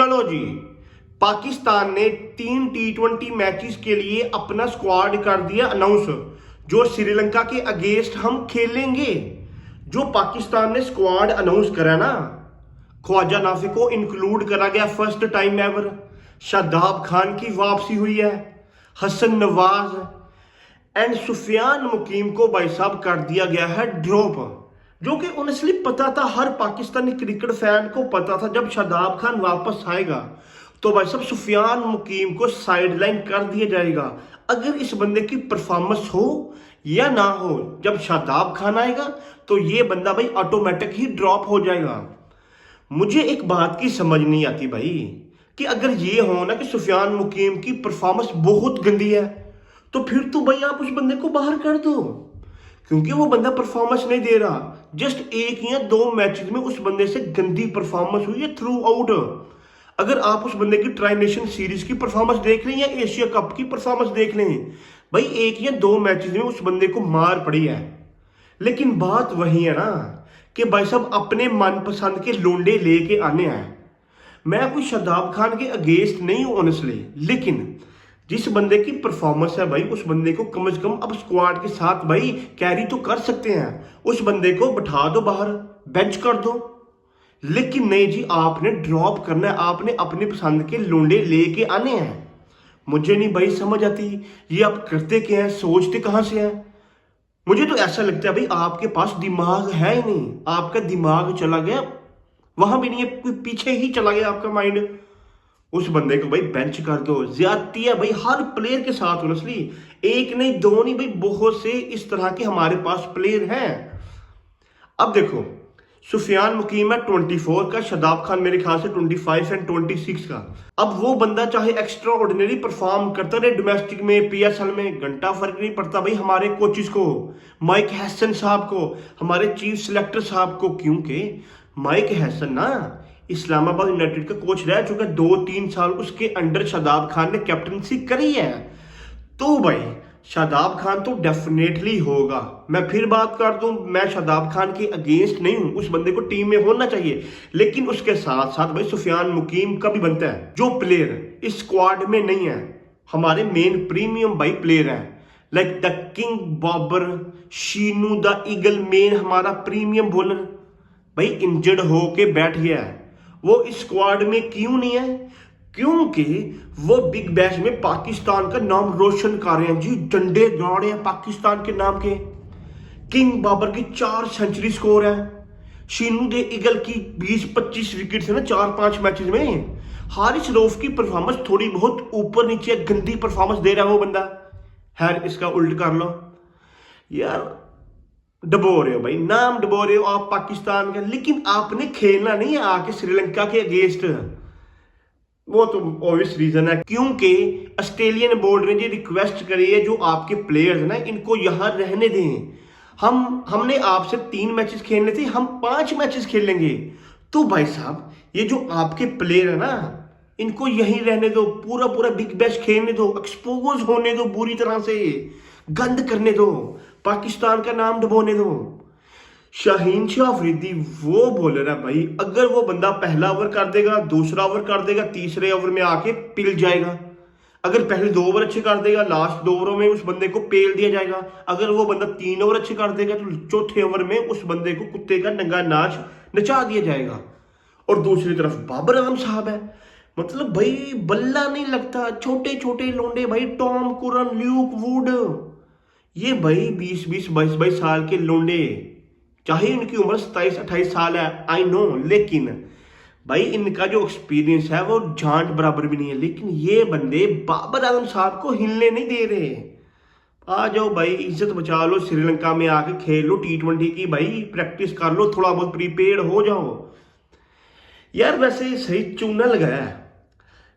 चलो जी, पाकिस्तान ने 3 T20 matches के लिए अपना स्क्वाड कर दिया अनाउंस, जो श्रीलंका के अगेंस्ट हम खेलेंगे। जो पाकिस्तान ने स्क्वाड अनाउंस करा ना, ख्वाजा नाफी को इंक्लूड करा गया first time ever, Shadab Khan की वापसी हुई है, हसन नवाज एंड सुफियान मुकीम को भाई साहब कर दिया गया है ड्रॉप। जो कि ऑनेस्टली पता था, हर पाकिस्तानी क्रिकेट फैन को पता था जब शादाब खान वापस आएगा तो भाई साहब सुफियान मुकीम को साइडलाइन कर दिया जाएगा। अगर इस बंदे की परफॉर्मेंस हो या ना हो, जब शादाब खान आएगा तो ये बंदा भाई ऑटोमेटिक ही ड्रॉप हो जाएगा। मुझे एक बात की समझ नहीं आती भाई, कि अगर ये हो ना कि सुफियान मुकीम की परफॉर्मेंस बहुत गंदी है, तो फिर तो भाई आप उस बंदे को बाहर कर दो, क्योंकि वो बंदा परफॉर्मेंस नहीं दे रहा। जस्ट 1 या 2 मैचेस में उस बंदे से गंदी परफॉर्मेंस हुई है थ्रू आउट। अगर आप उस बंदे की ट्राई नेशन सीरीज की परफॉर्मेंस देख लें या एशिया कप की परफॉर्मेंस देख लें, भाई 1 या 2 मैचेस में उस बंदे को मार पड़ी है। लेकिन बात वही है ना कि भाई साहब अपने मनपसंद के लोंडे लेके आने हैं। मैं कोई शादाब खान के अगेंस्ट नहीं हूं ऑनेस्टली, लेकिन जिस बंदे की परफॉर्मेंस है भाई, उस बंदे को कम से कम अब स्क्वाड के साथ भाई कैरी तो कर सकते हैं। उस बंदे को बिठा दो बाहर, बेंच कर दो। लेकिन नहीं जी, आपने ड्रॉप करना है, आपने अपने पसंद के लोंडे लेके आने हैं। मुझे नहीं भाई समझ आती ये आप करते क्या है, सोचते कहां से हैं। मुझे तो ऐसा लगता है भाई आपके पास दिमाग है ही नहीं, आपका दिमाग चला गया वहां भी नहीं है, कोई पीछे ही चला गया आपका माइंड। उस बंदे को भाई बेंच कर दो। ज्यादती है भाई हर प्लेयर के साथ ऑनेस्टली, 1 नहीं 2 नहीं भाई, बहुत से इस तरह के हमारे पास प्लेयर हैं। अब देखो, सुफियान मुकीम है 24 का, शादाब खान मेरे ख्याल से 25 एंड 26 का। अब वो बंदा चाहे एक्स्ट्रा ऑर्डिनरी परफॉर्म करता रहे डोमेस्टिक में, PSL में, घंटा फर्क नहीं पड़ता भाई हमारे कोचिज को, माइक हैसन साहब को, हमारे चीफ सिलेक्टर साहब को। क्योंकि माइक हैसन ना इस्लामाबाद यूनाइटेड का कोच रह चुका, 2-3 साल उसके अंडर शादाब खान ने कैप्टनसी करी है। तो भाई शादाब खान तो डेफिनेटली होगा। मैं फिर बात कर दूं, मैं शादाब खान के अगेंस्ट नहीं हूं, उस बंदे को टीम में होना चाहिए। लेकिन उसके साथ साथ भाई सुफियान मुकीम का भी बनता है, जो प्लेयर इस स्क्वाड में नहीं है, हमारे मेन प्रीमियम भाई प्लेयर है, लाइक द किंग बाबर, शीनू द ईगल, मेन हमारा प्रीमियम बॉलर भाई इंजर्ड होके बैठ गया है। वो इस स्क्वाड में क्यों नहीं है? क्योंकि वो बिग बैश में पाकिस्तान का नाम रोशन कर रहे हैं जी, डंडे गाड़ रहे हैं पाकिस्तान के नाम के। किंग बाबर की 4 सेंचुरी स्कोर है, शीनू दे ईगल की 20-25 विकेट है ना 4-5 मैचेस में। हारिस रऊफ की परफॉर्मेंस थोड़ी बहुत ऊपर नीचे गंदी परफॉर्मेंस दे रहा है वो बंदा। खैर इसका उल्ट कर लो यार, डबो रहे हो भाई, नाम डबो रहे हो आप पाकिस्तान का, लेकिन आपने खेलना नहीं है आके श्रीलंका के अगेंस्ट। वो तो ऑब्वियस रीजन है, क्योंकि ऑस्ट्रेलियन बोर्ड ने ये रिक्वेस्ट करी है जो आपके प्लेयर्स ना इनको यहां रहने दें। हमने आपसे 3 मैचेस खेलने थे, हम 5 मैचेस खेलेंगे। तो भाई साहब ये जो आपके प्लेयर है ना, इनको यहीं रहने दो, पूरा पूरा बिग बैश खेलने दो, एक्सपोज होने दो, बुरी तरह से गंद करने दो, पाकिस्तान का नाम डुबोने दो। शाहीन शाह अफरीदी वो बॉलर है भाई, अगर वो बंदा पहला ओवर कर देगा, दूसरा ओवर कर देगा, तीसरे ओवर में आके पिल जाएगा। अगर पहले 2 ओवर अच्छे कर देगा, लास्ट 2 ओवरों में उस बंदे को पेल दिया जाएगा। अगर वो बंदा 3 ओवर अच्छे कर देगा तो चौथे ओवर में उस बंदे को कुत्ते का नंगा नाच नचा दिया जाएगा। और दूसरी तरफ बाबर आजम साहब है, मतलब भाई बल्ला नहीं लगता, छोटे छोटे लोंडे भाई, टॉम कुरन, ल्यूक वुड, ये भाई 20-20 22-22 साल के लोंडे, चाहे इनकी उम्र 27-28 साल है, आई नो, लेकिन भाई इनका जो एक्सपीरियंस है वो झांट बराबर भी नहीं है। लेकिन ये बंदे बाबर आजम साहब को हिलने नहीं दे रहे। आ जाओ भाई, इज्जत बचा लो, श्रीलंका में आके खेल लो T20 की भाई, प्रैक्टिस कर लो, थोड़ा बहुत प्रीपेयर हो जाओ यार। वैसे सही चूना लगाया है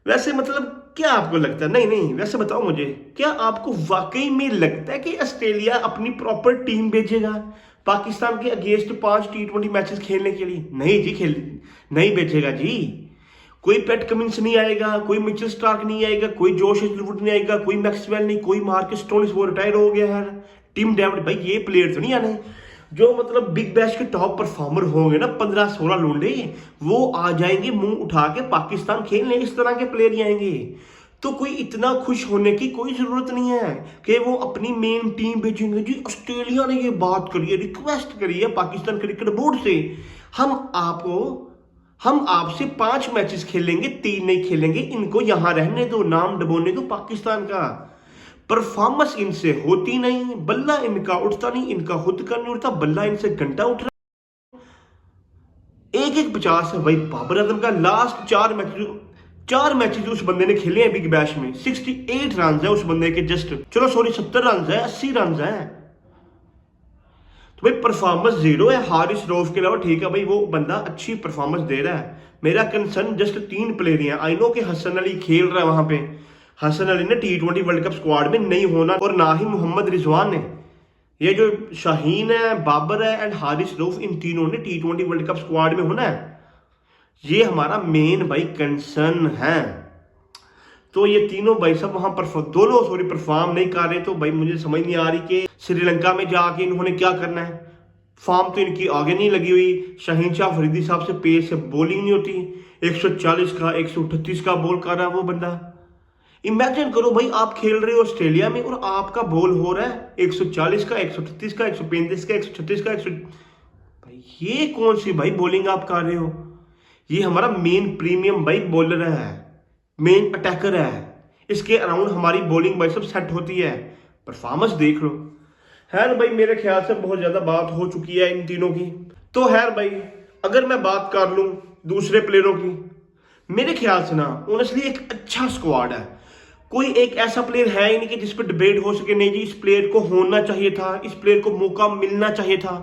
वैसे, मतलब क्या आपको लगता है? नहीं वैसे बताओ मुझे, क्या आपको वाकई में लगता है कि ऑस्ट्रेलिया अपनी प्रॉपर टीम भेजेगा पाकिस्तान के अगेंस्ट 5 T20 मैचेस खेलने के लिए? नहीं जी, नहीं भेजेगा जी। कोई पैट कमिंस नहीं आएगा, कोई मिचेल स्टार्क नहीं आएगा, कोई जोश हेजलवुड नहीं आएगा, कोई मैक्सवेल नहीं, कोई मार्कस स्टोनिस, वो रिटायर हो गया है, टिम डेविड, भाई ये प्लेयर तो नहीं आने। जो मतलब बिग बैश के टॉप परफॉर्मर होंगे ना, 15-16 लोंडे, वो आ जाएंगे मुंह उठा के पाकिस्तान खेलने। इस तरह के प्लेयर ही आएंगे। तो कोई इतना खुश होने की कोई जरूरत नहीं है कि वो अपनी मेन टीम भेजेंगे। जी ऑस्ट्रेलिया ने ये बात करी है, रिक्वेस्ट करी है पाकिस्तान क्रिकेट बोर्ड से, हम आपसे 5 मैचेस खेलेंगे, 3 नहीं खेलेंगे, इनको यहां रहने दो, नाम डबोने दो पाकिस्तान का। परफॉर्मेंस इनसे होती नहीं, बल्ला इनका उठता नहीं, इनका खुद का नहीं उठता, बल्ला इनसे घंटा उठ रहा। 1-1 50 है भाई बाबर आजम का। लास्ट 4 मैचेस उस बंदे ने खेले हैं बिग बैश में, 68 रन है उस बंदे के, जस्ट चलो सॉरी 70 रन है, 80 रन है। तो भाई परफॉर्मेंस जीरो है। हारिस रऊफ के अलावा ठीक है भाई, वो बंदा अच्छी परफॉर्मेंस दे रहा है। मेरा कंसर्न जस्ट 3 प्लेयर हैं। आई नो कि हसन अली खेल रहा है वहां पे, हसन अली ने T20 वर्ल्ड कप स्क्वाड में नहीं होना, और ना ही मोहम्मद रिजवान ने। ये जो शाहीन है, बाबर है एंड हारिस रऊफ, इन तीनों ने T20 वर्ल्ड कप स्क्वाड में होना है। ये हमारा मेन भाई कंसर्न है। तो ये तीनों भाई सब वहां पर दोनों परफॉर्म नहीं कर रहे। तो भाई मुझे समझ नहीं आ रही कि श्रीलंका में जाके इन्होंने क्या करना है। फॉर्म तो इनकी आगे नहीं लगी हुई। शाहीन शाह अफरीदी साहब से पेस से बॉलिंग नहीं होती। 140 का 138 का बॉल कर रहा है वो बंदा। इमेजिन करो भाई, आप खेल रहे हो ऑस्ट्रेलिया में और आपका बॉल हो रहा है 140 का, 138 का, 135 का, 136 का, 100। भाई ये कौन सी भाई बॉलिंग आप कर रहे हो। ये हमारा मेन प्रीमियम भाई बॉलर है, मेन अटैकर है। इसके अराउंड हमारी बॉलिंग भाई सब सेट होती है। परफॉर्मेंस देख लो। खैर भाई मेरे ख्याल से बहुत ज्यादा बात हो चुकी है इन तीनों की। तो खैर भाई अगर मैं बात कर लूं दूसरे प्लेयरों की, मेरे ख्याल से ना ऑनेस्टली एक अच्छा स्क्वाड है। कोई एक ऐसा प्लेयर है ही नहीं कि जिस पर डिबेट हो सके, नहीं जी इस प्लेयर को होना चाहिए था, इस प्लेयर को मौका मिलना चाहिए था।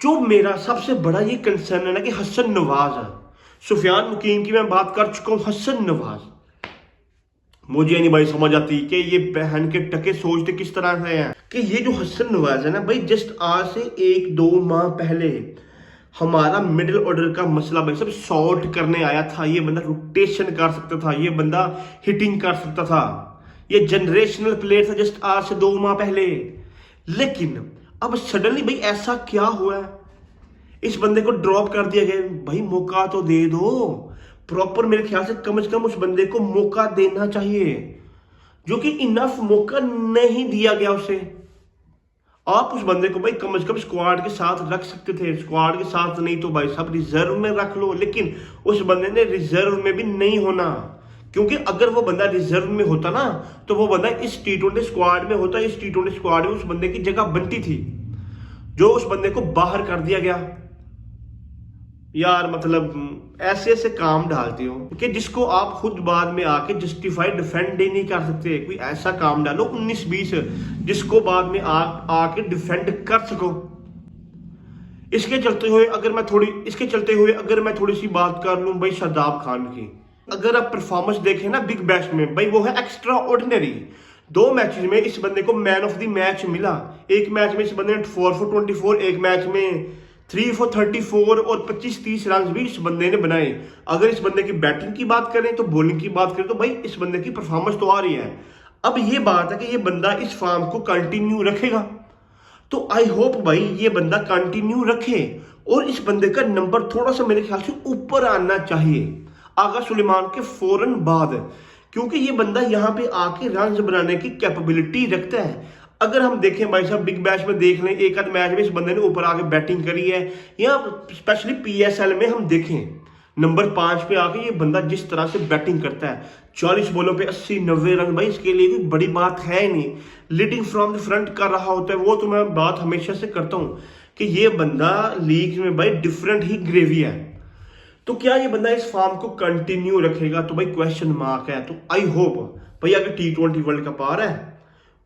जो मेरा सबसे बड़ा ये कंसर्न है ना कि हसन नवाज है। सुफियान मुकीम की मैं बात कर चुका हूं, हसन नवाज मुझे नहीं भाई समझ आती कि ये बहन के टके सोचते किस तरह से हैं कि ये जो हसन नवाज है ना भाई, जस्ट आज से 1-2 माह पहले हमारा मिडिल ऑर्डर का मसला भाई सब सॉर्ट करने आया था। ये बंदा रोटेशन कर सकता था, ये बंदा हिटिंग कर सकता था, ये जनरेशनल प्लेयर था जस्ट आज से 2 माह पहले। लेकिन अब सडनली भाई ऐसा क्या हुआ है, इस बंदे को ड्रॉप कर दिया गया। भाई मौका तो दे दो प्रॉपर। मेरे ख्याल से कम उस बंदे को मौका देना चाहिए, जो कि इनफ मौका नहीं दिया गया उसे। आप उस बंदे को भाई कम से कम स्क्वाड के साथ रख सकते थे। स्क्वाड के साथ नहीं तो भाई सब रिजर्व में रख लो। लेकिन उस बंदे ने रिजर्व में भी नहीं होना, क्योंकि अगर वो बंदा रिजर्व में होता ना तो वो बंदा इस T20 स्क्वाड में होता। इस T20 स्क्वाड में उस बंदे की जगह बनती थी, जो उस बंदे को बाहर कर दिया गया। यार मतलब ऐसे ऐसे काम डालते हो कि जिसको आप खुद बाद में आके जस्टिफाइड डिफेंड ही नहीं कर सकते। कोई ऐसा काम डालो 19-20 जिसको बाद में आके डिफेंड कर सको। इसके चलते हुए अगर मैं थोड़ी सी बात कर लूं भाई शादाब खान की। अगर आप परफॉर्मेंस देखें ना बिग बैश में भाई, वो है एक्स्ट्रा ऑर्डिनरी। 2 मैचेस में इस बंदे को मैन ऑफ द मैच मिला। एक मैच में इस बंदे ने 4 for 24, एक मैच में 3 for 34 और 25-30 रन भी इस बंदे ने बनाए। अगर इस बंदे की बैटिंग की बात करें तो बॉलिंग की बात करें तो भाई इस बंदे की परफॉर्मेंस तो आ रही है। अब ये बात है कि ये बंदा इस फॉर्म को कंटिन्यू रखेगा, तो आई होप भाई ये बंदा कंटिन्यू रखे और इस बंदे का नंबर थोड़ा सा मेरे ख्याल से ऊपर आना चाहिए आगा सुलेमान के फौरन बाद, क्योंकि ये बंदा यहाँ पे आके रन बनाने की कैपेबिलिटी रखता है। अगर हम देखें भाई साहब बिग बैश में देख लें, एक आध मैच में इस बंदे ने ऊपर आके बैटिंग करी है, या स्पेशली PSL में हम देखें नंबर 5 पे आके ये बंदा जिस तरह से बैटिंग करता है, 40 बॉलों पे 80-90 रन, भाई इसके लिए कोई बड़ी बात है ही नहीं। लीडिंग फ्रॉम द फ्रंट कर रहा होता है वो, तो मैं बात हमेशा से करता हूँ कि ये बंदा लीग में भाई डिफरेंट ही ग्रेवी है। तो क्या ये बंदा इस फॉर्म को कंटिन्यू रखेगा, तो भाई क्वेश्चन मार्क है। तो आई होप भाई अगर T20 वर्ल्ड कप आ रहा है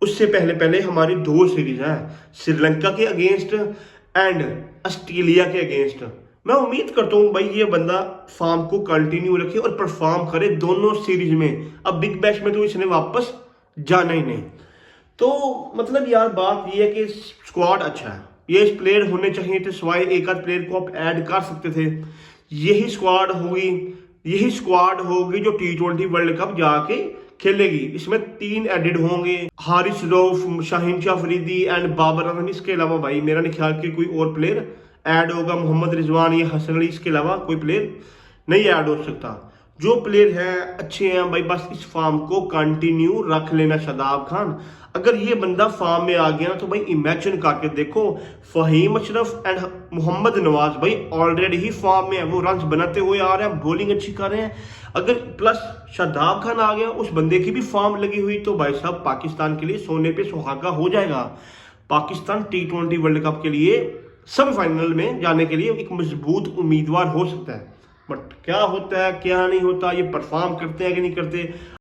उससे पहले हमारी 2 सीरीज हैं, श्रीलंका के अगेंस्ट एंड ऑस्ट्रेलिया के अगेंस्ट। मैं उम्मीद करता हूं भाई ये बंदा फॉर्म को कंटिन्यू रखे और परफॉर्म करे दोनों सीरीज में। अब बिग बैश में तो इसने वापस जाना ही नहीं। तो मतलब यार बात ये है कि स्क्वाड अच्छा है, ये प्लेयर होने चाहिए थे, सिवाय एक आध प्लेयर को आप ऐड कर सकते थे। यही स्क्वाड होगी जो T20 वर्ल्ड कप जाके खेलेगी। इसमें 3 एडिड होंगे, हारिस रऊफ, शाहीन शाह अफरीदी एंड बाबर आजम। इसके अलावा भाई मेरा नहीं ख्याल कि कोई और प्लेयर ऐड होगा, मोहम्मद रिजवान या हसन अली, इसके अलावा कोई प्लेयर नहीं ऐड हो सकता। जो प्लेयर हैं अच्छे हैं भाई, बस इस फॉर्म को कंटिन्यू रख लेना। शादाब खान अगर ये बंदा फॉर्म में आ गया ना तो भाई इमेजिन करके देखो, फहीम अशरफ एंड मोहम्मद नवाज भाई ऑलरेडी ही फॉर्म में है, वो रन्स बनाते हुए आ रहे हैं, बॉलिंग अच्छी कर रहे हैं। अगर प्लस शादाब खान आ गया, उस बंदे की भी फॉर्म लगी हुई, तो भाई साहब पाकिस्तान के लिए सोने पे सुहागा हो जाएगा। पाकिस्तान T20 वर्ल्ड कप के लिए सेमीफाइनल में जाने के लिए एक मजबूत उम्मीदवार हो सकता है। बट क्या होता है क्या नहीं होता, ये परफॉर्म करते हैं कि नहीं करते,